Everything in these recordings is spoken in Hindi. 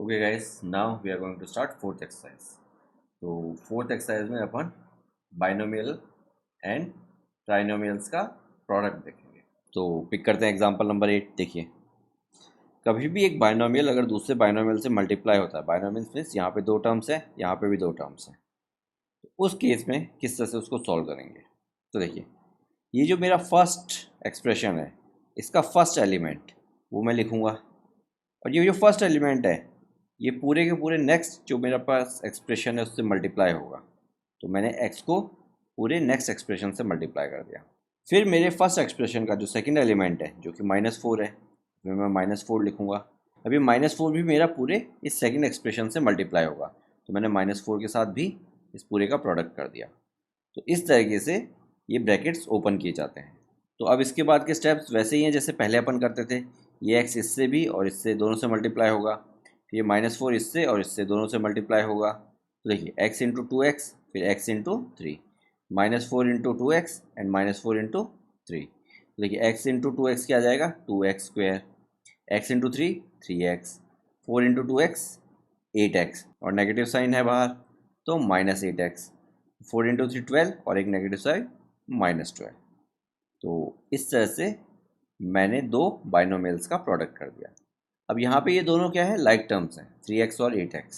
Okay guys, now we are going to start fourth exercise. तो फोर्थ एक्सरसाइज में अपन बाइनोमियल एंड ट्राइनोमियल्स का प्रोडक्ट देखेंगे। तो पिक करते हैं एग्जांपल नंबर 8। देखिए, कभी भी एक बाइनोमियल अगर दूसरे बाइनोमियल से मल्टीप्लाई होता है, बाइनोमियल मीन्स यहाँ पे दो टर्म्स है, यहाँ पे भी दो टर्म्स है, तो उस केस में किस तरह से उसको सॉल्व करेंगे। तो देखिए, ये जो मेरा फर्स्ट एक्सप्रेशन है, इसका फर्स्ट एलिमेंट वो मैं लिखूँगा, और ये जो फर्स्ट एलिमेंट है ये पूरे के पूरे नेक्स्ट जो मेरे पास एक्सप्रेशन है उससे मल्टीप्लाई होगा। तो मैंने x को पूरे नेक्स्ट एक्सप्रेशन से मल्टीप्लाई कर दिया। फिर मेरे फर्स्ट एक्सप्रेशन का जो सेकंड एलिमेंट है जो कि -4 है, फिर मैं -4 लिखूँगा। अभी -4 भी मेरा पूरे इस सेकंड एक्सप्रेशन से मल्टीप्लाई होगा, तो मैंने -4 के साथ भी इस पूरे का प्रोडक्ट कर दिया। तो इस तरीके से ये ब्रैकेट्स ओपन किए जाते हैं। तो अब इसके बाद के स्टेप्स वैसे ही हैं जैसे पहले अपन करते थे। ये x इससे भी और इससे दोनों से मल्टीप्लाई होगा, फिर ये -4 इससे और इससे दोनों से मल्टीप्लाई होगा। तो देखिए, x इंटू 2x, फिर x into 3, -4 into 2x and -4 into 3। तो देखिए, x इंटू 2x क्या आ जाएगा, 2x square, x into 3 3x, 4 into 2x 8x, और नेगेटिव साइन है बाहर तो -8x, 4 इंटू 3 12 और एक नेगेटिव साइन -12। तो इस तरह से मैंने दो बाइनोमियल्स का प्रोडक्ट कर दिया। अब यहाँ पे ये दोनों क्या है, लाइक टर्म्स हैं, 3x और 8x।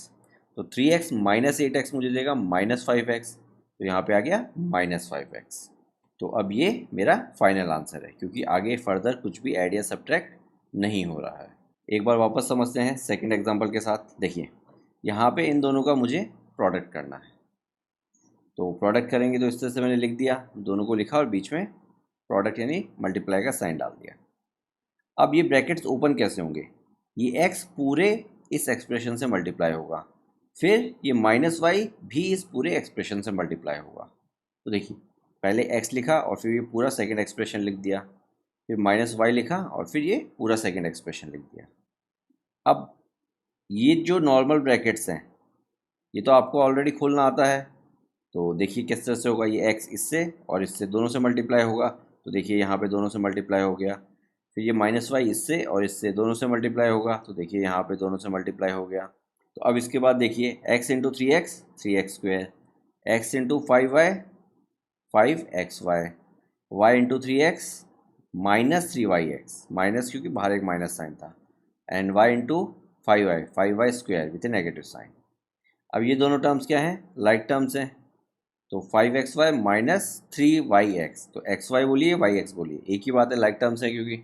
तो 3x माइनस 8x मुझे देगा -5x, तो यहाँ पे आ गया -5x। तो अब ये मेरा फाइनल आंसर है, क्योंकि आगे फर्दर कुछ भी ऐड या सब्ट्रैक्ट नहीं हो रहा है। एक बार वापस समझते हैं सेकंड एग्जांपल के साथ। देखिए, यहाँ पे इन दोनों का मुझे प्रोडक्ट करना है। तो प्रोडक्ट करेंगे तो इस तरह से मैंने लिख दिया, दोनों को लिखा और बीच में प्रोडक्ट यानी मल्टीप्लाई का साइन डाल दिया। अब ये ब्रैकेट्स ओपन कैसे होंगे, ये x पूरे इस एक्सप्रेशन से मल्टीप्लाई होगा, फिर ये -y भी इस पूरे एक्सप्रेशन से मल्टीप्लाई होगा। तो देखिए, पहले x लिखा और फिर ये पूरा सेकंड एक्सप्रेशन लिख दिया, फिर -y लिखा और फिर ये पूरा सेकंड एक्सप्रेशन लिख दिया। अब ये जो नॉर्मल ब्रैकेट्स हैं ये तो आपको ऑलरेडी खोलना आता है। तो देखिए किस तरह से होगा, ये x इससे और इससे दोनों से मल्टीप्लाई होगा, तो देखिए यहाँ पे दोनों से मल्टीप्लाई हो गया। फिर ये -y इससे और इससे दोनों से मल्टीप्लाई होगा, तो देखिए यहाँ पे दोनों से मल्टीप्लाई हो गया। तो अब इसके बाद देखिए, x into 3x 3x square, x into 5y 5xy, y into 3x -3yx, minus क्योंकि बाहर एक माइनस साइन था, and y into 5y square with a negative sign. अब ये दोनों टर्म्स क्या हैं, लाइक टर्म्स हैं। तो 5xy माइनस 3yx, तो xy बोलिए yx बोलिए, एक ही बात है, लाइक टर्म्स है क्योंकि।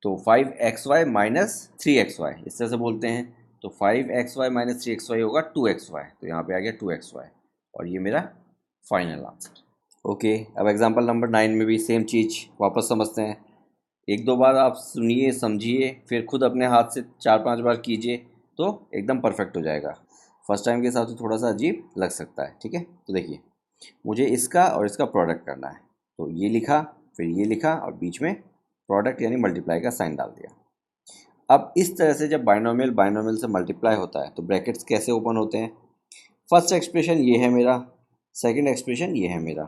तो 5xy माइनस 3xy इस तरह से बोलते हैं। तो 5xy माइनस 3xy होगा 2xy, तो यहाँ पे आ गया 2xy, और ये मेरा फाइनल आंसर। ओके, अब एग्जांपल नंबर 9 में भी सेम चीज़ वापस समझते हैं। एक दो बार आप सुनिए, समझिए, फिर खुद अपने हाथ से 4-5 बार कीजिए तो एकदम परफेक्ट हो जाएगा। फर्स्ट टाइम के हिसाब से थोड़ा सा अजीब लग सकता है, ठीक है। तो देखिए, मुझे इसका और इसका प्रोडक्ट करना है, तो ये लिखा, फिर ये लिखा और बीच में प्रोडक्ट यानी मल्टीप्लाई का साइन डाल दिया। अब इस तरह से जब बाइनोमियल बाइनोमियल से मल्टीप्लाई होता है तो ब्रैकेट्स कैसे ओपन होते हैं। फर्स्ट एक्सप्रेशन ये है मेरा, सेकंड एक्सप्रेशन ये है मेरा।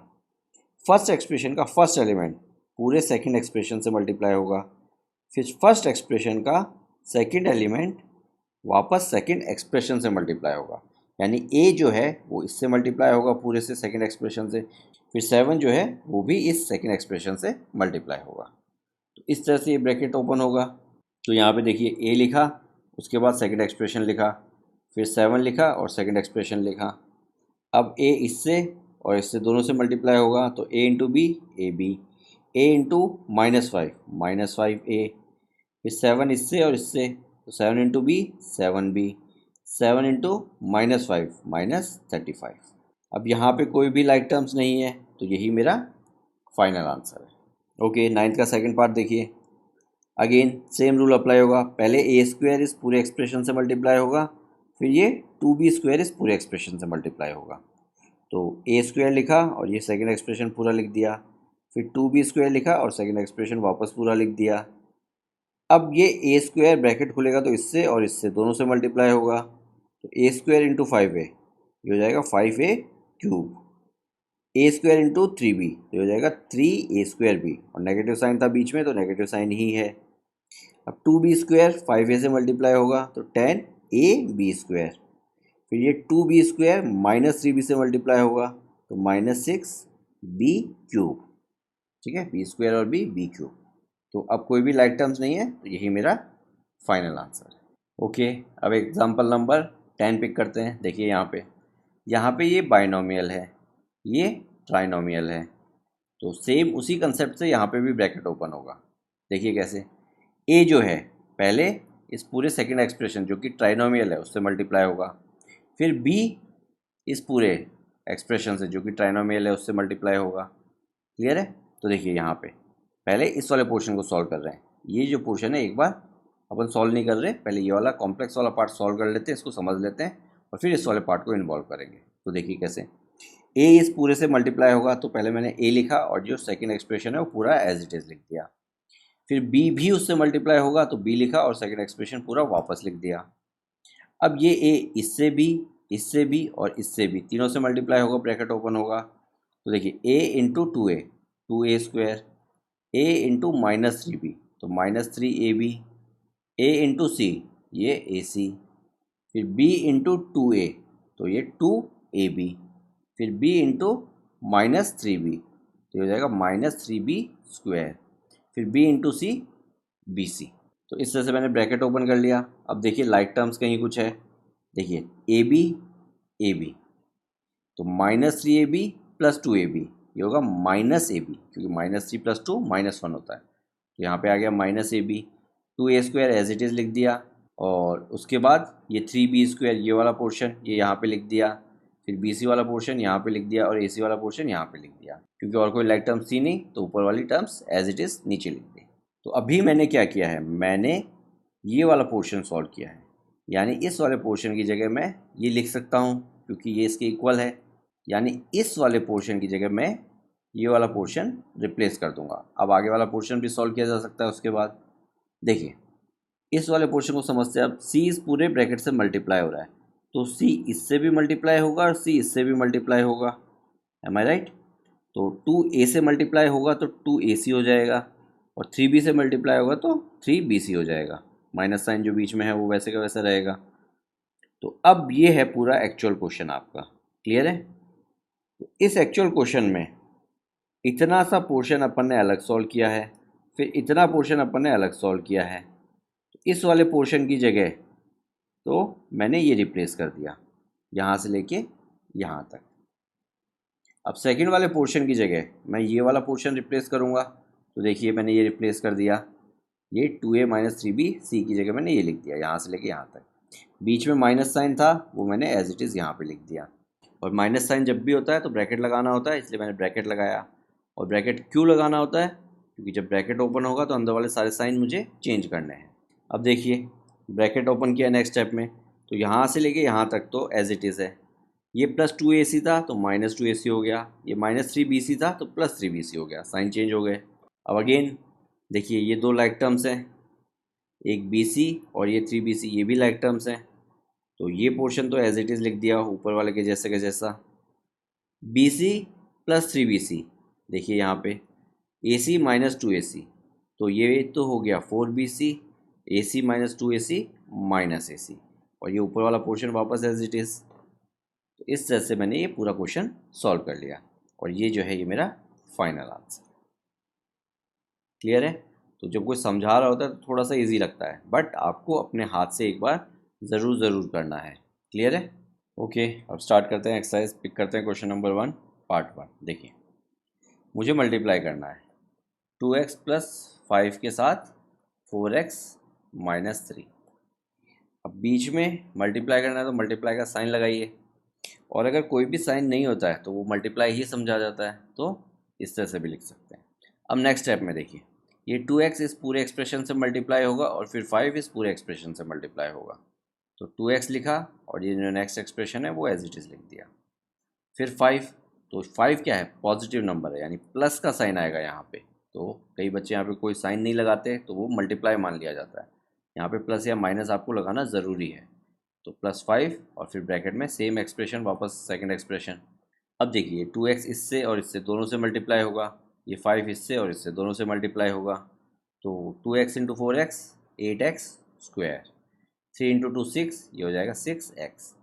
फर्स्ट एक्सप्रेशन का फर्स्ट एलिमेंट पूरे सेकंड एक्सप्रेशन से मल्टीप्लाई होगा, फिर फर्स्ट एक्सप्रेशन का सेकंड एलिमेंट वापस सेकंड एक्सप्रेशन से मल्टीप्लाई होगा, यानी a जो है वो इससे मल्टीप्लाई होगा पूरे से सेकंड एक्सप्रेशन से, फिर 7 जो है वो भी इस सेकंड एक्सप्रेशन से मल्टीप्लाई होगा। तो इस तरह से ये ब्रैकेट ओपन होगा। तो यहाँ पे देखिए, a लिखा, उसके बाद सेकंड एक्सप्रेशन लिखा, फिर 7 लिखा और सेकंड एक्सप्रेशन लिखा। अब a इससे और इससे दोनों से मल्टीप्लाई होगा, तो a into B A B, a into -5 -5a, फिर 7 इससे और इससे, तो 7 इंटू बी 7b, 7 इंटू -5 -35। अब यहाँ पे कोई भी लाइक टर्म्स नहीं है, तो यही मेरा फाइनल आंसर है। ओके, 9th का सेकंड पार्ट देखिए। अगेन सेम रूल अप्लाई होगा, पहले ए स्क्वायर इस पूरे एक्सप्रेशन से मल्टीप्लाई होगा, फिर ये 2b स्क्वायर इस पूरे एक्सप्रेशन से मल्टीप्लाई होगा। तो ए स्क्वायर लिखा और ये सेकंड एक्सप्रेशन पूरा लिख दिया, फिर 2b स्क्वायर लिखा और सेकंड एक्सप्रेशन वापस पूरा लिख दिया। अब ये ए स्क्वायर ब्रैकेट खुलेगा तो इससे और इससे दोनों से मल्टीप्लाई होगा, तो ए स्क्वायर इंटू 5a ये हो जाएगा 5a क्यूब, ए स्क्वायर इंटू 3b तो हो जाएगा 3a स्क्वायर बी, और नेगेटिव साइन था बीच में तो नेगेटिव साइन ही है। अब 2b स्क्वायर 5a से मल्टीप्लाई होगा तो 10 ab²। फिर ये 2b² माइनस 3b से मल्टीप्लाई होगा तो -6b³। ठीक है, b² और b³ तो अब कोई भी लाइक टर्म्स नहीं है, तो यही मेरा फाइनल आंसर है। ओके, अब एग्जांपल नंबर 10 पिक करते हैं। देखिए यहाँ पे ये बाइनोमियल है, ये ट्राइनोमियल है, तो सेम उसी कंसेप्ट से यहाँ पे भी ब्रैकेट ओपन होगा। देखिए कैसे, ए जो है पहले इस पूरे सेकंड एक्सप्रेशन जो कि ट्राइनोमियल है उससे मल्टीप्लाई होगा, फिर बी इस पूरे एक्सप्रेशन से जो कि ट्राइनोमियल है उससे मल्टीप्लाई होगा। क्लियर है? तो देखिए यहाँ पे पहले इस वाले पोर्शन को सॉल्व कर रहे हैं। ये जो पोर्शन है एक बार अपन सॉल्व नहीं कर रहे, पहले ये वाला कॉम्प्लेक्स वाला पार्ट सॉल्व कर लेते हैं, इसको समझ लेते हैं और फिर इस वाले पार्ट को इन्वॉल्व करेंगे। तो देखिए कैसे, ए इस पूरे से मल्टीप्लाई होगा तो पहले मैंने ए लिखा और जो सेकेंड एक्सप्रेशन है वो पूरा एज इट इज़ लिख दिया। फिर बी भी उससे मल्टीप्लाई होगा तो बी लिखा और सेकेंड एक्सप्रेशन पूरा वापस लिख दिया। अब ये ए इससे भी और इससे भी तीनों से मल्टीप्लाई होगा, ब्रैकेट ओपन होगा। तो देखिए ए इंटू 2a 2a², ए इंटू -3b तो -3ab, ए इंटू सी ये ac, फिर b इंटू 2a तो ये 2ab, फिर b इंटू -3b तो ये हो जाएगा -3b², फिर b इंटू सी bc। तो इस तरह से मैंने ब्रैकेट ओपन कर लिया। अब देखिए लाइक टर्म्स कहीं कुछ है, देखिए ab तो -3ab प्लस 2ab ये होगा -ab, क्योंकि -3 + 2 -1 होता है, तो यहाँ पे आ गया -ab। 2a² as it is लिख दिया और उसके बाद ये 3b² ये वाला पोर्शन ये यहाँ पे लिख दिया, फिर bc वाला पोर्शन यहाँ पे लिख दिया और ac वाला पोर्शन यहाँ पे लिख दिया, क्योंकि और कोई लाइक टर्म्स थी नहीं तो ऊपर वाली टर्म्स एज इट इज़ नीचे लिख दी। तो अभी मैंने क्या किया है, मैंने ये वाला पोर्शन सॉल्व किया है, यानी इस वाले पोर्शन की जगह मैं ये लिख सकता हूँ क्योंकि ये इसके इक्वल है, यानी इस वाले पोर्शन की जगह मैं ये वाला पोर्शन रिप्लेस कर दूंगा। अब आगे वाला पोर्शन भी सॉल्व किया जा सकता है उसके बाद। देखिए इस वाले पोर्शन को समझते हैं, अब सी इस पूरे ब्रैकेट से मल्टीप्लाई हो रहा है तो सी इससे भी मल्टीप्लाई होगा और सी इससे भी मल्टीप्लाई होगा। एम आई राइट? तो 2a से मल्टीप्लाई होगा तो 2ac हो जाएगा और 3b से मल्टीप्लाई होगा तो 3bc हो जाएगा, माइनस साइन जो बीच में है वो वैसे का वैसा रहेगा। तो अब ये है पूरा एक्चुअल क्वेश्चन आपका। क्लियर है? तो इस एक्चुअल क्वेश्चन में इतना सा पोर्शन अपन ने अलग सॉल्व किया है, फिर इतना पोर्शन अपन ने अलग सॉल्व किया है। तो इस वाले पोर्शन की जगह तो मैंने ये रिप्लेस कर दिया यहाँ से लेके यहाँ तक। अब सेकंड वाले पोर्शन की जगह मैं ये वाला पोर्शन रिप्लेस करूँगा, तो देखिए मैंने ये रिप्लेस कर दिया, ये 2a - 3b सी की जगह मैंने ये लिख दिया यहाँ से लेके यहाँ तक। बीच में माइनस साइन था वो मैंने एज इट इज़ यहाँ पे लिख दिया, और माइनस साइन जब भी होता है तो ब्रैकेट लगाना होता है, इसलिए मैंने ब्रैकेट लगाया। और ब्रैकेट क्यों लगाना होता है? क्योंकि जब ब्रैकेट ओपन होगा तो अंदर वाले सारे साइन मुझे चेंज करने हैं। अब देखिए ब्रैकेट ओपन किया नेक्स्ट स्टेप में, तो यहाँ से लेके यहाँ तक तो एज इट इज़ है। ये +2ac था तो -2ac हो गया, ये -3bc था तो +3bc हो गया, साइन चेंज हो गए। अब अगेन देखिए ये दो लाइक टर्म्स हैं, एक bc और ये 3bc ये भी लाइक टर्म्स हैं, तो ये पोर्शन तो एज इट इज़ लिख दिया ऊपर वाले के जैसे का जैसा। bc + 3bc देखिए यहाँ पे ac - 2ac तो ये तो हो गया 4bc, ac - 2ac -ac, और ये ऊपर वाला पोर्शन वापस एज इट इज़। तो इस तरह से मैंने ये पूरा क्वेश्चन सॉल्व कर लिया और ये जो है ये मेरा फाइनल आंसर। क्लियर है? तो जब कोई समझा रहा होता है तो थोड़ा सा इजी लगता है, बट आपको अपने हाथ से एक बार ज़रूर करना है। क्लियर है? ओके, अब स्टार्ट करते हैं एक्सरसाइज, पिक करते हैं क्वेश्चन नंबर 1 पार्ट 1। देखिए मुझे मल्टीप्लाई करना है 2x + 5 के साथ 4x - 3। अब बीच में मल्टीप्लाई करना है तो मल्टीप्लाई का साइन लगाइए, और अगर कोई भी साइन नहीं होता है तो वो मल्टीप्लाई ही समझा जाता है, तो इस तरह से भी लिख सकते हैं। अब नेक्स्ट स्टेप में देखिए ये 2x इस पूरे एक्सप्रेशन से मल्टीप्लाई होगा और फिर 5 इस पूरे एक्सप्रेशन से मल्टीप्लाई होगा, तो 2x लिखा और ये जो नेक्स्ट एक्सप्रेशन है वो एज इट इज़ लिख दिया। फिर 5, तो 5 क्या है? पॉजिटिव नंबर है, यानी प्लस का साइन आएगा यहाँ पे। तो कई बच्चे यहाँ पे कोई साइन नहीं लगाते तो वो मल्टीप्लाई मान लिया जाता है, यहाँ पे प्लस या माइनस आपको लगाना ज़रूरी है। तो +5 और फिर ब्रैकेट में सेम एक्सप्रेशन वापस सेकंड एक्सप्रेशन। अब देखिए 2x इससे और इससे दोनों से मल्टीप्लाई होगा, ये 5 इससे और इससे दोनों से मल्टीप्लाई होगा, तो 2x × 4x 8x²। 3 इंटू 2 6, ये हो जाएगा 6x।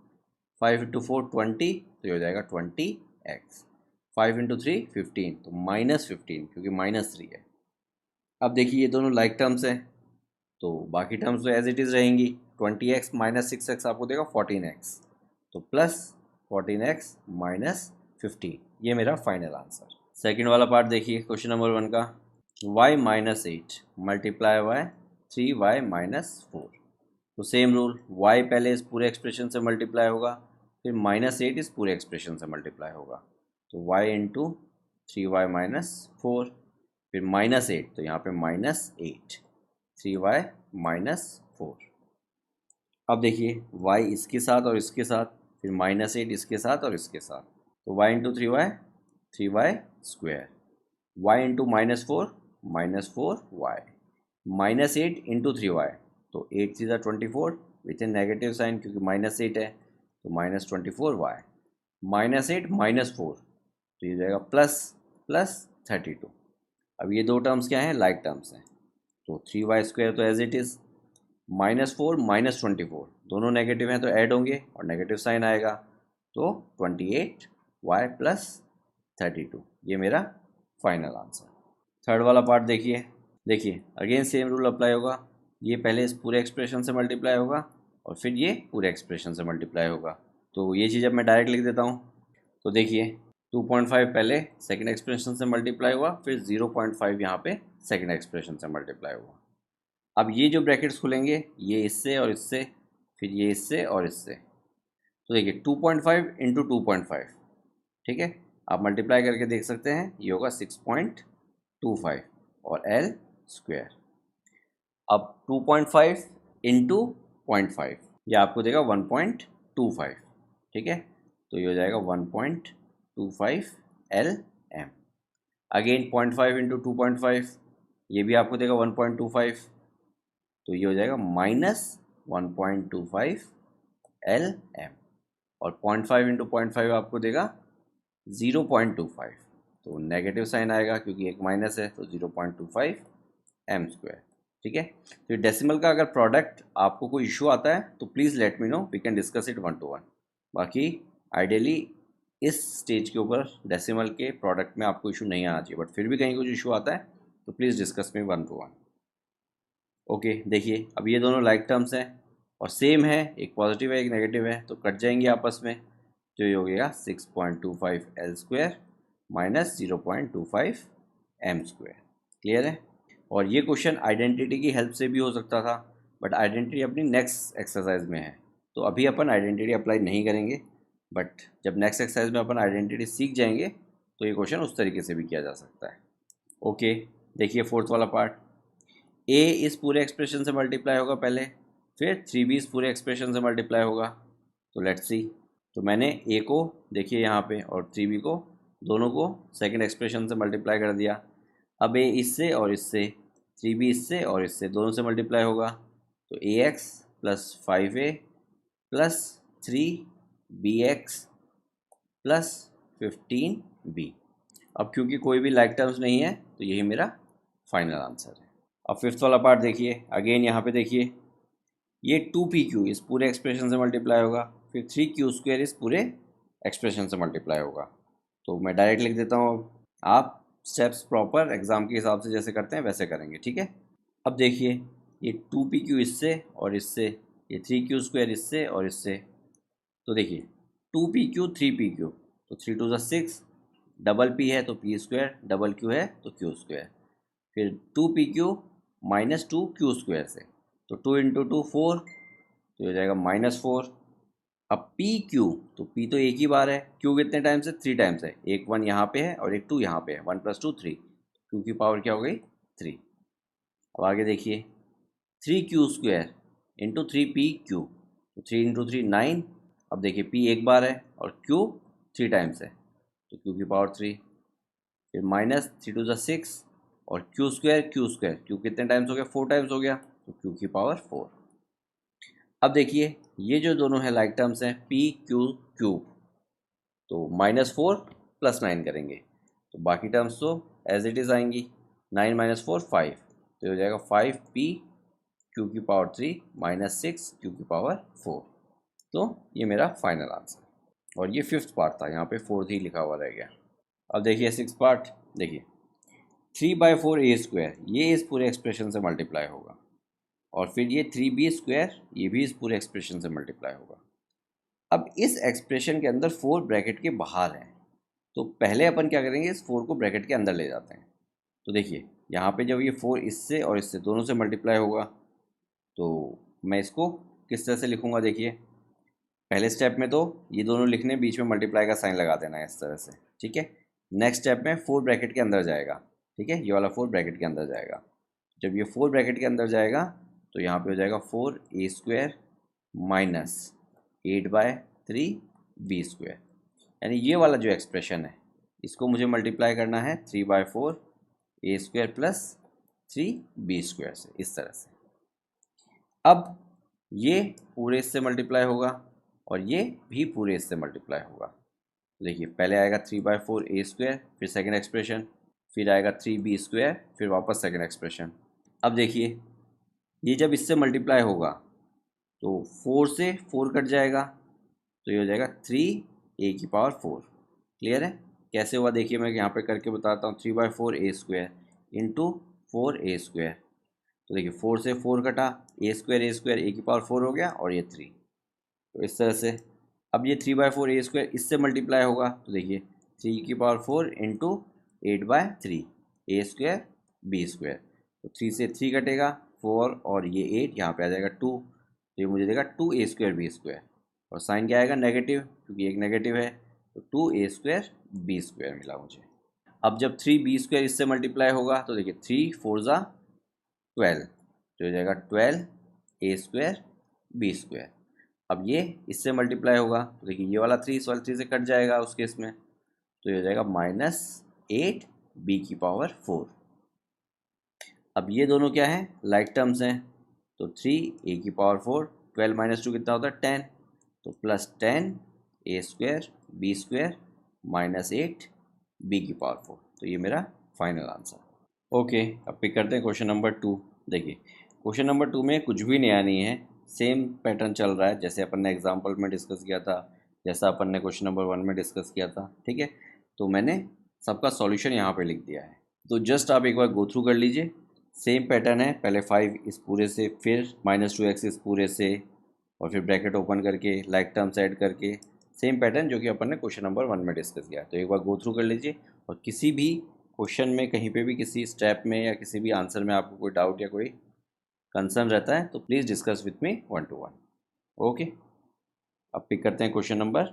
5 इंटू 4 20, तो ये हो जाएगा 20x। 5 इंटू 3 15, तो -15 क्योंकि -3 है। अब देखिए ये दोनों लाइक टर्म्स हैं, तो बाकी टर्म्स तो एज इट इज़ रहेंगी। 20x माइनस 6x आपको देगा 14x, तो प्लस 14x माइनस 15, ये मेरा फाइनल आंसर। सेकेंड वाला पार्ट देखिए क्वेश्चन नंबर 1 का। y minus 8 multiply by 3y minus 4। तो सेम रूल, y पहले इस पूरे एक्सप्रेशन से मल्टीप्लाई होगा, फिर -8 इस पूरे एक्सप्रेशन से मल्टीप्लाई होगा, तो y इंटू 3y माइनस 4, फिर -8, तो यहाँ पे -8, 3y माइनस 4। अब देखिए y इसके साथ और इसके साथ, फिर -8 इसके साथ और इसके साथ, तो y into 3y square, y into -4 -4y, -8 into 3y, तो 8 3 24 विथ इन नेगेटिव साइन क्योंकि -8 है, तो -24y, -8 -4, तो ये जाएगा प्लस 32। अब ये दो टर्म्स क्या हैं, लाइक टर्म्स हैं, तो 3y स्क्वायर तो एज इट इज़, -4 -24 दोनों नेगेटिव हैं तो ऐड होंगे और नेगेटिव साइन आएगा, तो 28y प्लस 32, ये मेरा फाइनल आंसर। थर्ड वाला पार्ट देखिए अगेन सेम रूल अप्लाई होगा। ये पहले इस पूरे एक्सप्रेशन से मल्टीप्लाई होगा और फिर ये पूरे एक्सप्रेशन से मल्टीप्लाई होगा। तो ये चीज़ अब मैं डायरेक्ट लिख देता हूँ। तो देखिए 2.5 पहले सेकंड एक्सप्रेशन से मल्टीप्लाई हुआ, फिर 0.5 यहाँ पे सेकंड एक्सप्रेशन से मल्टीप्लाई हुआ। अब ये जो ब्रैकेट्स खुलेंगे, ये इससे और इससे, फिर ये इससे और इससे, तो देखिए 2.5 इंटू 2.5, ठीक है, आप मल्टीप्लाई करके देख सकते हैं, ये होगा 6.25 और L स्क्वायर। अब 2.5 इंटू 0.5, ये आपको देगा 1.25, ठीक है, तो ये हो जाएगा 1.25 LM। अगेन 0.5 इंटू 2.5, ये भी आपको देगा 1.25, तो ये हो जाएगा -1.25 LM। और 0.5 इंटू 0.5 आपको देगा 0.25, तो नेगेटिव साइन आएगा क्योंकि एक माइनस है, तो 0.25 M स्क्वायर, ठीक है। तो डेसिमल का अगर प्रोडक्ट आपको कोई इशू आता है तो please let me know, we can discuss it 1 to 1। बाकी आइडियली इस स्टेज के ऊपर डेसिमल के प्रोडक्ट में आपको इशू नहीं आना चाहिए, बट फिर भी कहीं कुछ इशू आता है तो please discuss me 1 to 1। Okay देखिए अब ये दोनों लाइक टर्म्स हैं और सेम है, एक पॉजिटिव है एक नेगेटिव है, तो कट जाएंगे आपस में, तो ये हो गया 6.25 L square minus 0.25 M square. Clear है। और ये क्वेश्चन आइडेंटिटी की हेल्प से भी हो सकता था, बट आइडेंटिटी अपनी नेक्स्ट एक्सरसाइज में है, तो अभी अपन आइडेंटिटी अप्लाई नहीं करेंगे, बट जब नेक्स्ट एक्सरसाइज में अपन आइडेंटिटी सीख जाएंगे तो ये क्वेश्चन उस तरीके से भी किया जा सकता है। ओके देखिए फोर्थ वाला पार्ट, ए इस पूरे एक्सप्रेशन से मल्टीप्लाई होगा पहले, फिर 3b इस पूरे एक्सप्रेशन से मल्टीप्लाई होगा, तो लेट्स सी। तो मैंने ए को देखिए यहाँ पे और 3b को, दोनों को सेकंड एक्सप्रेशन से मल्टीप्लाई कर दिया। अब ए इससे और इससे, 3b इससे और इससे, दोनों से मल्टीप्लाई होगा, तो ax plus 5a plus 3bx plus 15b। अब क्योंकि कोई भी लाइक टर्म्स नहीं है तो यही मेरा फाइनल आंसर है। अब फिफ्थ वाला पार्ट देखिए, अगेन यहाँ पे देखिए ये 2pq इस पूरे एक्सप्रेशन से मल्टीप्लाई होगा, फिर 3q स्क्वायर इस पूरे एक्सप्रेशन से मल्टीप्लाई होगा, तो मैं डायरेक्ट लिख देता हूँ। आप स्टेप्स प्रॉपर एग्जाम के हिसाब से जैसे करते हैं वैसे करेंगे, ठीक है। अब देखिए ये 2pq इससे और इससे, ये 3q स्क्वायर इससे और इससे, तो देखिए 2pq 3pq, तो 3 2 6, डबल p है तो p स्क्वायर, डबल q है तो q स्क्वायर, फिर 2pq माइनस 2q स्क्वायर से, तो 2 इंटू 2 4, तो हो जाएगा -4। अब पी क्यू, तो पी तो एक ही बार है, क्यू कितने टाइम्स है, 3 टाइम्स है, एक 1 यहाँ पे है और एक 2 यहाँ पे है, 1 + 2 3, क्यू की पावर क्या हो गई 3। अब आगे देखिए 3q स्क्वायर इंटू 3pq, तो 3 इंटू 3 9। अब देखिए p एक बार है और q 3 टाइम्स है, तो q की पावर 3, फिर -3 2 6 और q स्क्वायर q कितने टाइम्स हो गया, 4 टाइम्स हो गया, तो q की पावर 4। अब देखिए ये जो दोनों है लाइक टर्म्स हैं पी क्यू क्यूब, तो -4 + 9 करेंगे, तो बाकी टर्म्स तो एज इट इज़ आएंगी, 9 - 4 5, तो ये हो जाएगा 5p क्यू की पावर 3 माइनस 6 क्यू की पावर 4। तो ये मेरा फाइनल आंसर। और ये फिफ्थ पार्ट था, यहाँ पे फोर्थ ही लिखा हुआ रह गया। अब देखिए सिक्स पार्ट, देखिए 3/4 ए स्क्वायर, ये इस पूरे एक्सप्रेशन से मल्टीप्लाई होगा, और फिर ये 3b², ये भी इस पूरे एक्सप्रेशन से मल्टीप्लाई होगा। अब इस एक्सप्रेशन के अंदर 4 ब्रैकेट के बाहर है, तो पहले अपन क्या करेंगे, इस 4 को ब्रैकेट के अंदर ले जाते हैं। तो देखिए यहाँ पे जब ये 4 इससे और इससे दोनों से मल्टीप्लाई होगा, तो मैं इसको किस तरह से लिखूँगा, देखिए पहले स्टेप में तो ये दोनों लिखने, बीच में मल्टीप्लाई का साइन लगा देना है इस तरह से, ठीक है। नेक्स्ट स्टेप में 4 ब्रैकेट के अंदर जाएगा, ठीक है, ये वाला 4 ब्रैकेट के अंदर जाएगा। जब ये 4 ब्रैकेट के अंदर जाएगा तो यहाँ पे हो जाएगा 4a² माइनस 8/3b², यानी ये वाला जो एक्सप्रेशन है इसको मुझे मल्टीप्लाई करना है 3/4a² प्लस 3b² से, इस तरह से। अब ये पूरे इससे मल्टीप्लाई होगा और ये भी पूरे इससे मल्टीप्लाई होगा। तो देखिए पहले आएगा 3/4a², फिर सेकंड एक्सप्रेशन, फिर आएगा 3b², फिर वापस सेकंड एक्सप्रेशन। अब देखिए ये जब इससे मल्टीप्लाई होगा तो 4 से 4 कट जाएगा, तो ये हो जाएगा 3a की पावर 4। क्लियर है? कैसे हुआ देखिए, मैं यहाँ पे करके बताता हूँ। 3/4a² into 4a²। तो देखिए 4 से 4 कटा, a² a की पावर 4 हो गया, और ये 3, तो इस तरह से। अब ये 3/4a² इससे मल्टीप्लाई होगा, तो देखिए 3 की पावर 4 इंटू 8/3 a² b²। तो 3 से 3 कटेगा, 4 और ये 8 यहाँ पे आ जाएगा 2, तो ये मुझे देगा 2a² b²। और साइन क्या आएगा, नेगेटिव, क्योंकि एक नेगेटिव है, तो 2a² b² मिला मुझे। अब जब 3b² इससे मल्टीप्लाई होगा, तो देखिए 3 4 ज़ा 12, तो हो जाएगा 12a² b²। अब ये इससे मल्टीप्लाई होगा, तो देखिए ये वाला 3 इस वाला 3 से कट जाएगा उस केस में, तो ये हो जाएगा -8 b की पावर 4। अब ये दोनों क्या है, लाइक टर्म्स हैं, तो 3 a की पावर 4, 12 माइनस 2 कितना होता है 10, तो plus 10a² b² minus 8 b की पावर 4। तो ये मेरा फाइनल आंसर। ओके, अब पिक करते हैं क्वेश्चन नंबर 2। देखिए क्वेश्चन नंबर 2 में कुछ भी नया नहीं है, सेम पैटर्न चल रहा है जैसे अपन ने एग्जाम्पल में डिस्कस किया था, जैसा अपन ने क्वेश्चन नंबर 1 में डिस्कस किया था, ठीक है। तो मैंने सबका सॉल्यूशन यहाँ पे लिख दिया है, तो जस्ट आप एक बार गो थ्रू कर लीजिए। सेम पैटर्न है, पहले 5 इस पूरे से, फिर -2x इस पूरे से, और फिर ब्रैकेट ओपन करके लाइक टर्म्स ऐड करके, सेम पैटर्न जो कि अपन ने क्वेश्चन नंबर 1 में डिस्कस किया। तो एक बार गो थ्रू कर लीजिए, और किसी भी क्वेश्चन में कहीं पे भी किसी स्टेप में या किसी भी आंसर में आपको कोई डाउट या कोई कंसर्न रहता है तो please discuss with me 1 to 1। Okay, अब पिक करते हैं क्वेश्चन नंबर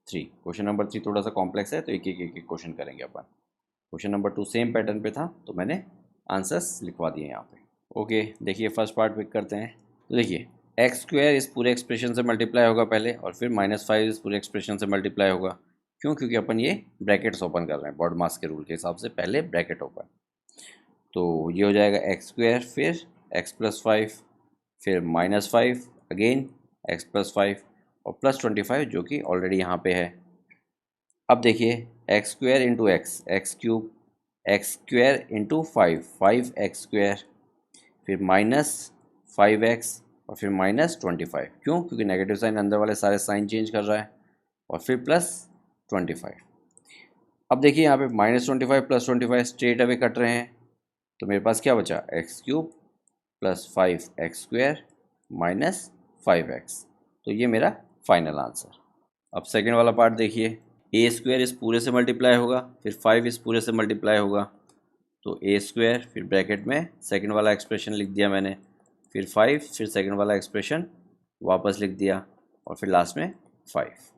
3। क्वेश्चन नंबर 3 थोड़ा सा कॉम्प्लेक्स है, तो एक एक क्वेश्चन करेंगे अपन। क्वेश्चन नंबर 2 सेम पैटर्न पे था, तो मैंने आंसर्स लिखवा दिए यहाँ पे। ओके, देखिए फर्स्ट पार्ट पिक करते हैं। तो देखिए x² इस पूरे एक्सप्रेशन से मल्टीप्लाई होगा पहले, और फिर -5 इस पूरे एक्सप्रेशन से मल्टीप्लाई होगा। क्यों? क्योंकि अपन ये ब्रैकेट्स ओपन कर रहे हैं, बॉड मास के रूल के हिसाब से पहले ब्रैकेट ओपन। तो ये हो जाएगा x², फिर x + 5, फिर -5 अगेन x + 5, और +25 जो कि ऑलरेडी यहाँ पे है। अब देखिए x² into x³ x² into 5x², फिर -5x, और फिर -25। क्यों? क्योंकि नेगेटिव साइन अंदर वाले सारे साइन चेंज कर रहा है, और फिर +25। अब देखिए यहाँ पे -25 +25 स्ट्रेट अवे कट रहे हैं, तो मेरे पास क्या बचा, x³ + 5x² माइनस 5x। तो ये मेरा फाइनल आंसर। अब सेकेंड वाला पार्ट देखिए, a² इस पूरे से मल्टीप्लाई होगा, फिर 5 इस पूरे से मल्टीप्लाई होगा, तो a², फिर ब्रैकेट में सेकेंड वाला एक्सप्रेशन लिख दिया मैंने, फिर 5, फिर सेकेंड वाला एक्सप्रेशन वापस लिख दिया, और फिर लास्ट में 5।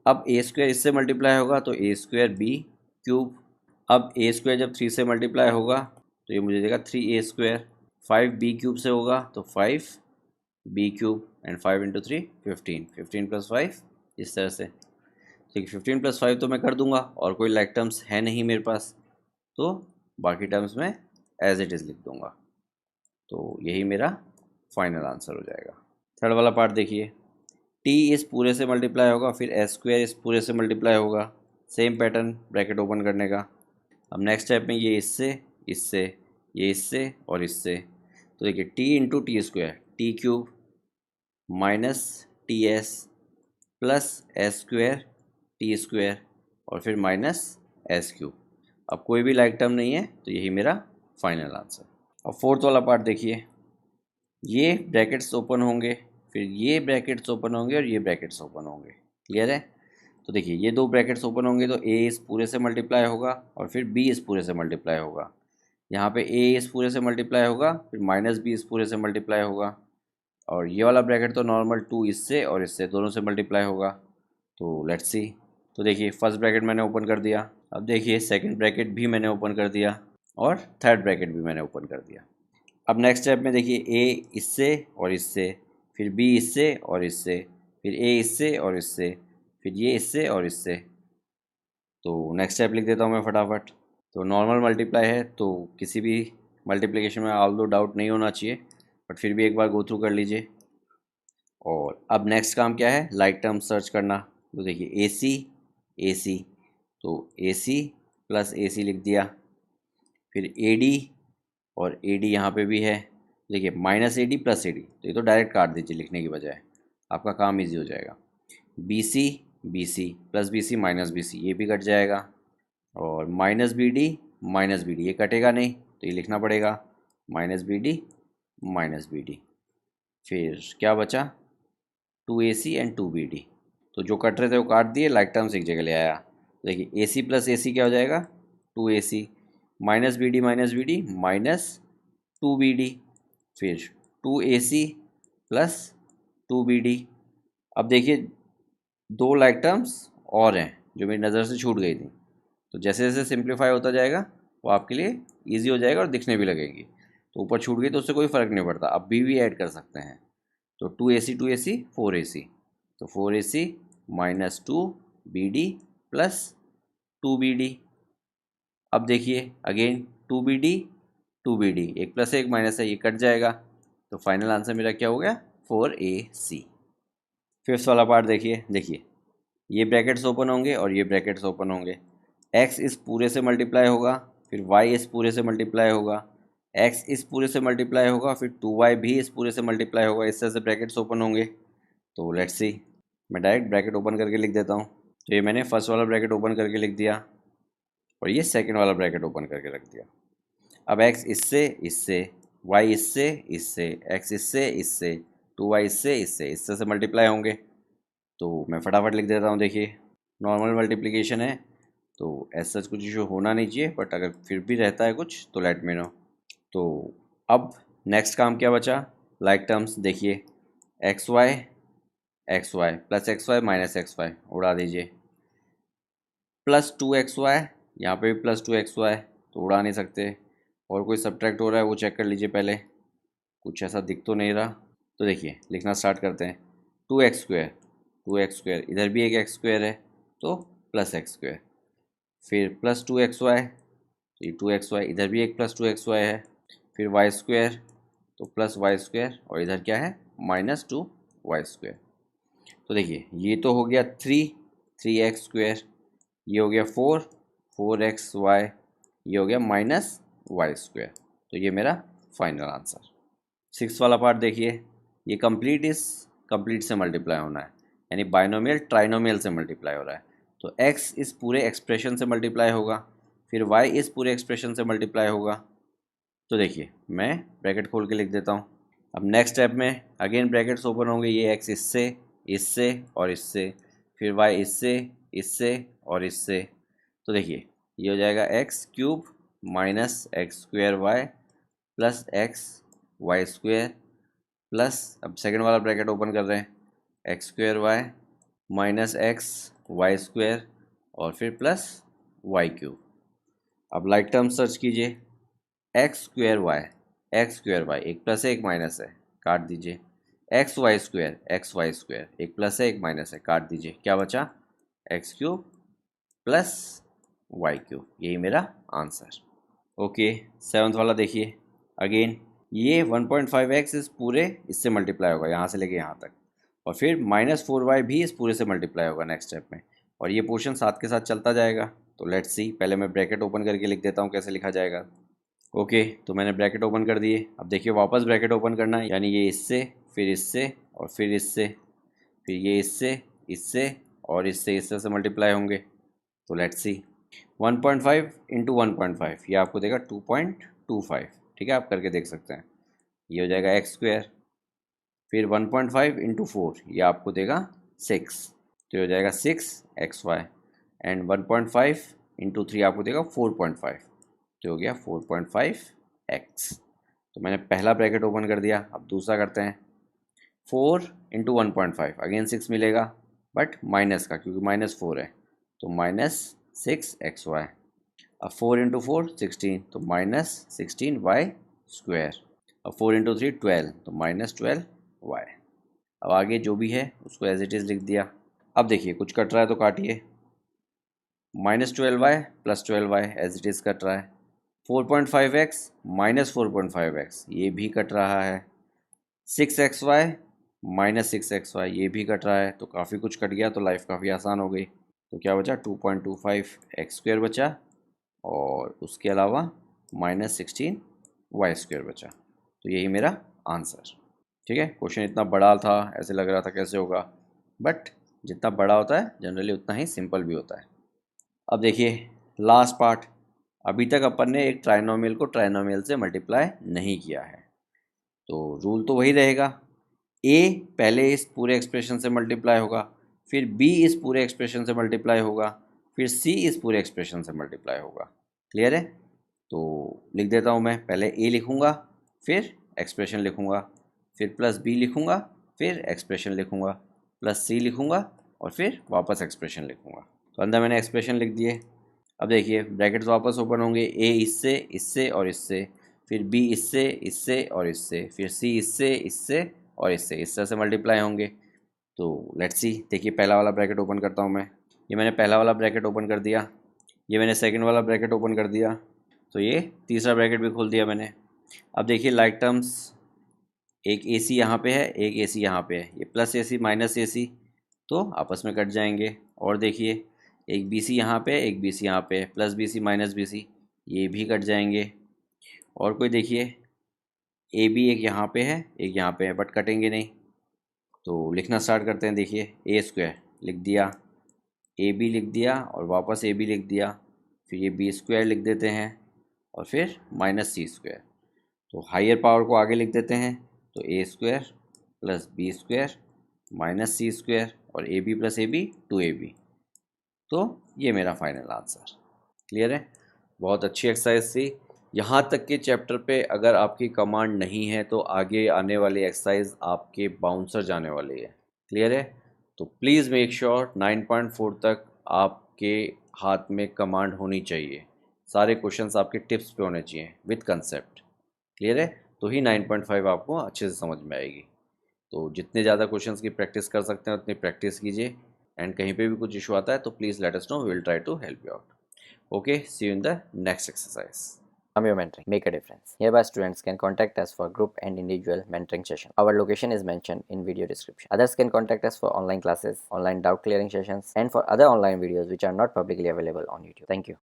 अब a² इससे मल्टीप्लाई होगा, तो a² b³। अब a² जब 3 से मल्टीप्लाई होगा, तो ये मुझे देगा 3a²। 5 b³ से होगा, तो 5 b³ एंड 5 इंटू 3 15, 15 + 5 इस तरह से। ठीक है, 15 + 5 तो मैं कर दूंगा, और कोई लाइक टर्म्स है नहीं मेरे पास, तो बाकी टर्म्स में एज इट इज़ लिख दूंगा। तो यही मेरा फाइनल आंसर हो जाएगा। थर्ड वाला पार्ट देखिए, t इस पूरे से मल्टीप्लाई होगा, फिर s² इस पूरे से मल्टीप्लाई होगा, सेम पैटर्न ब्रैकेट ओपन करने का। अब नेक्स्ट स्टेप में ये इससे, इससे, ये इससे और इससे, तो देखिए T into T square, T cube minus T S plus S square T square और फिर माइनस एस क्यूब। अब कोई भी लाइक टर्म नहीं है तो यही मेरा फाइनल आंसर। अब फोर्थ वाला पार्ट देखिए, ये ब्रैकेट्स ओपन होंगे, फिर ये ब्रैकेट्स ओपन होंगे और ये ब्रैकेट्स ओपन होंगे। क्लियर है? तो देखिए ये दो ब्रैकेट्स ओपन होंगे तो ए इस पूरे से मल्टीप्लाई होगा और फिर बी इस पूरे से मल्टीप्लाई होगा। यहाँ पे ए इस पूरे से मल्टीप्लाई होगा, फिर माइनस बी इस पूरे से मल्टीप्लाई होगा और ये वाला ब्रैकेट तो नॉर्मल 2 इससे और इससे दोनों से मल्टीप्लाई होगा। तो लेट्स सी। तो देखिए फर्स्ट ब्रैकेट मैंने ओपन कर दिया, अब देखिए सेकंड ब्रैकेट भी मैंने ओपन कर दिया और थर्ड ब्रैकेट भी मैंने ओपन कर दिया। अब नेक्स्ट स्टेप में देखिए ए इससे और इससे, फिर बी इससे और इससे, फिर ए इससे और इससे, फिर ये इससे और इससे। तो नेक्स्ट स्टेप लिख देता हूँ मैं फटाफट। तो नॉर्मल मल्टीप्लाई है तो किसी भी मल्टीप्लिकेशन में ऑल्दो डाउट नहीं होना चाहिए, बट फिर भी एक बार गो थ्रू कर लीजिए। और अब नेक्स्ट काम क्या है, लाइक टर्म सर्च करना। तो देखिए ए सी, तो ए सी प्लस ए सी लिख दिया, फिर ए डी और ए डी यहाँ पर भी है। देखिए minus A D plus A D, तो ये तो डायरेक्ट काट दीजिए लिखने की बजाय, आपका काम ईजी हो जाएगा। B C plus B C minus B C, ये भी कट जाएगा। और माइनस बी डी ये कटेगा नहीं तो ये लिखना पड़ेगा माइनस बी डी। फिर क्या बचा, 2ac एंड 2bd। तो जो कट रहे थे वो काट दिए, लाइक टर्म्स एक जगह ले आया। देखिए ac प्लस ए सी क्या हो जाएगा, 2ac minus B D minus 2bd, फिर 2ac प्लस 2bd। अब देखिए दो लाइक टर्म्स और हैं जो मेरी नज़र से छूट गई थी, तो जैसे जैसे सिंप्लीफाई होता जाएगा वो आपके लिए इजी हो जाएगा और दिखने भी लगेगी। तो ऊपर छूट गई तो उससे कोई फ़र्क नहीं पड़ता, अब भी ऐड कर सकते हैं। तो 2ac 4ac, तो 4ac minus 2bd plus 2bd। अब देखिए अगेन 2bd एक प्लस है एक माइनस है, ये कट जाएगा। तो फाइनल आंसर मेरा क्या हो गया, 4ac। फिफ्थ वाला पार्ट देखिए ये ब्रैकेट्स ओपन होंगे और ये ब्रैकेट्स ओपन होंगे। x इस पूरे से मल्टीप्लाई होगा, फिर y इस पूरे से मल्टीप्लाई होगा, x इस पूरे से मल्टीप्लाई होगा, फिर 2y भी इस पूरे से मल्टीप्लाई होगा। इस तरह से ब्रैकेट्स ओपन होंगे। तो लेट्स सी, मैं डायरेक्ट ब्रैकेट ओपन करके लिख देता हूँ। तो ये मैंने फर्स्ट वाला ब्रैकेट ओपन करके लिख दिया और ये सेकेंड वाला ब्रैकेट ओपन करके रख दिया। अब x इससे इससे, y इससे इससे, x इससे इससे, 2y इससे इससे, इस तरह से मल्टीप्लाई होंगे। तो मैं फटाफट लिख देता हूँ। देखिए नॉर्मल मल्टीप्लिकेशन है तो ऐसा कुछ इशू होना नहीं चाहिए, बट अगर फिर भी रहता है कुछ तो लेट मी नो। तो अब नेक्स्ट काम क्या बचा, लाइक टर्म्स देखिए x y plus x y minus x y उड़ा दीजिए, प्लस 2xy, यहाँ पे भी प्लस 2xy तो उड़ा नहीं सकते। और कोई सब्ट्रैक्ट हो रहा है वो चेक कर लीजिए पहले, कुछ ऐसा दिख तो नहीं रहा। तो देखिए लिखना स्टार्ट करते हैं, 2x स्क्वायर इधर भी एक एक्स स्क्वायर है तो प्लस एक्स स्क्वायर, फिर प्लस 2xy, तो ये 2xy इधर भी एक प्लस 2xy है, फिर वाई स्क्वायर तो प्लस वाई स्क्वायर और इधर क्या है माइनस 2y स्क्वायर। तो देखिए ये तो हो गया 3x स्क्वायर, ये हो गया 4xy, ये हो गया माइनस वाई स्क्वायर। तो ये मेरा फाइनल आंसर। सिक्स वाला पार्ट देखिए, ये कंप्लीट से मल्टीप्लाई होना है, यानी बाइनोमियल ट्राइनोमियल से मल्टीप्लाई हो रहा है। तो x इस पूरे एक्सप्रेशन से मल्टीप्लाई होगा, फिर y इस पूरे एक्सप्रेशन से मल्टीप्लाई होगा। तो देखिए मैं ब्रैकेट खोल के लिख देता हूँ। अब नेक्स्ट स्टेप में अगेन ब्रैकेट्स ओपन होंगे, ये x इससे और इससे, फिर y इससे और इससे। तो देखिए ये हो जाएगा x cube minus x square y plus x y square plus, अब सेकेंड वाला ब्रैकेट ओपन कर रहे हैं, x square y minus x y square और फिर प्लस वाई क्यूब। अब लाइक टर्म सर्च कीजिए, एक्स स्क्वायर वाई एक प्लस है एक माइनस है, काट दीजिए। एक्स वाई स्क्वायर एक प्लस है एक माइनस है, काट दीजिए। क्या बचा, x cube plus y cube, यही मेरा आंसर। ओके सेवन्थ वाला देखिए, अगेन ये 1.5x इस पूरे इससे मल्टीप्लाई होगा यहाँ से लेके यहाँ तक, और फिर माइनस 4y भी इस पूरे से मल्टीप्लाई होगा नेक्स्ट स्टेप में, और ये पोर्शन साथ के साथ चलता जाएगा। तो लेट्स सी, पहले मैं ब्रैकेट ओपन करके लिख देता हूँ कैसे लिखा जाएगा। ओके, तो मैंने ब्रैकेट ओपन कर दिए। अब देखिए वापस ब्रैकेट ओपन करना है, यानी ये इससे, फिर इससे और फिर इससे, फिर ये इससे, इससे और इससे से मल्टीप्लाई होंगे। तो लेट्स सी, 1.5 इंटू 1.5 ये आपको देगा 2.25। ठीक है, आप करके देख सकते हैं। ये हो जाएगा एक्स स्क्वायर। फिर 1.5 इंटू 4 ये आपको देगा 6, तो ये हो जाएगा 6xy। एंड 1.5 इंटू 3 आपको देगा 4.5, तो हो गया 4.5x। तो मैंने पहला ब्रैकेट ओपन कर दिया। अब दूसरा करते हैं। 4 इंटू 1.5 अगेन 6 मिलेगा, बट माइनस का, क्योंकि -4 है, तो -6xy। अब 4 इंटू 4 16, तो -16y स्क्वायर। अब 4 इंटू 3 12, तो -12y। अब आगे जो भी है उसको एज इट इज़ लिख दिया। अब देखिए कुछ कट रहा है तो काटिए। -12y plus 12y as it is cut रहा है। 4.5x -4.5x ये भी कट रहा है। 6xy -6xy ये भी कट रहा है। तो काफ़ी कुछ कट गया, तो लाइफ काफ़ी आसान हो गई। तो क्या बचा, 2.25x स्क्वायर बचा, और उसके अलावा -16y स्क्वायर बचा। तो यही मेरा आंसर। ठीक है, क्वेश्चन इतना बड़ा था, ऐसे लग रहा था कैसे होगा, बट जितना बड़ा होता है जनरली उतना ही सिंपल भी होता है। अब देखिए लास्ट पार्ट। अभी तक अपन ने एक ट्राइनोमियल को ट्राइनोमियल से मल्टीप्लाई नहीं किया है, तो रूल तो वही रहेगा। ए पहले इस पूरे एक्सप्रेशन से मल्टीप्लाई होगा, फिर बी इस पूरे एक्सप्रेशन से मल्टीप्लाई होगा, फिर सी इस पूरे एक्सप्रेशन से मल्टीप्लाई होगा। क्लियर है? तो लिख देता हूँ मैं। पहले ए लिखूँगा, फिर एक्सप्रेशन लिखूँगा, फिर प्लस बी लिखूँगा, फिर एक्सप्रेशन लिखूँगा, प्लस सी लिखूँगा, और फिर वापस एक्सप्रेशन लिखूँगा। तो अंदर मैंने एक्सप्रेशन लिख दिए। अब देखिए ब्रैकेट्स वापस ओपन होंगे। ए इससे, इससे और इससे, फिर बी इससे, इससे और इससे, फिर सी इससे, इससे और इससे, इस तरह से मल्टीप्लाई होंगे। तो लेट्स सी, देखिए पहला वाला ब्रैकेट ओपन करता हूँ मैं। ये मैंने पहला वाला ब्रैकेट ओपन कर दिया। ये मैंने सेकंड वाला ब्रैकेट ओपन कर दिया। तो ये तीसरा ब्रैकेट भी खोल दिया मैंने। अब देखिए लाइक टर्म्स, एक ए सी यहाँ पे है, एक ए सी यहाँ पे है। ये प्लस ए सी माइनस ए सी तो आपस में कट जाएंगे। और देखिए एक बी सी यहाँ पे, एक बी सी यहाँ पे, plus B C minus B C ये भी कट जाएंगे। और कोई देखिए ए बी एक यहाँ पे है, एक यहाँ पे है, बट कटेंगे नहीं। तो लिखना स्टार्ट करते हैं। देखिए ए स्क्वायर लिख दिया, ए बी लिख दिया, और वापस ए बी लिख दिया, फिर ये बी स्क्वायर लिख देते हैं, और फिर माइनस सी स्क्वायर। तो हायर पावर को आगे लिख देते हैं। तो A square plus B square minus C square, और A B plus A B 2ab। तो ये मेरा फाइनल आंसर। क्लियर है? बहुत अच्छी एक्सरसाइज थी। यहाँ तक के चैप्टर पे अगर आपकी कमांड नहीं है तो आगे आने वाली एक्सरसाइज आपके बाउंसर जाने वाली है। क्लियर है? तो प्लीज़ मेक श्योर 9.4 तक आपके हाथ में कमांड होनी चाहिए। सारे क्वेश्चंस आपके टिप्स पे होने चाहिए विद कंसेप्ट। क्लियर है? तो ही 9.5 आपको अच्छे से समझ में आएगी। तो जितने ज़्यादा क्वेश्चंस की प्रैक्टिस कर सकते हैं उतनी प्रैक्टिस कीजिए। एंड कहीं पे भी कुछ इशू आता है तो please let us know, we will try to help you out. Okay, see you in the next exercise. Amyo Mentoring. Make a difference. Hereby students can contact us for group and individual mentoring session. Our location is mentioned in video description. Others can contact us for online classes, online doubt clearing sessions, and for other online videos which are not publicly available on YouTube. Thank you.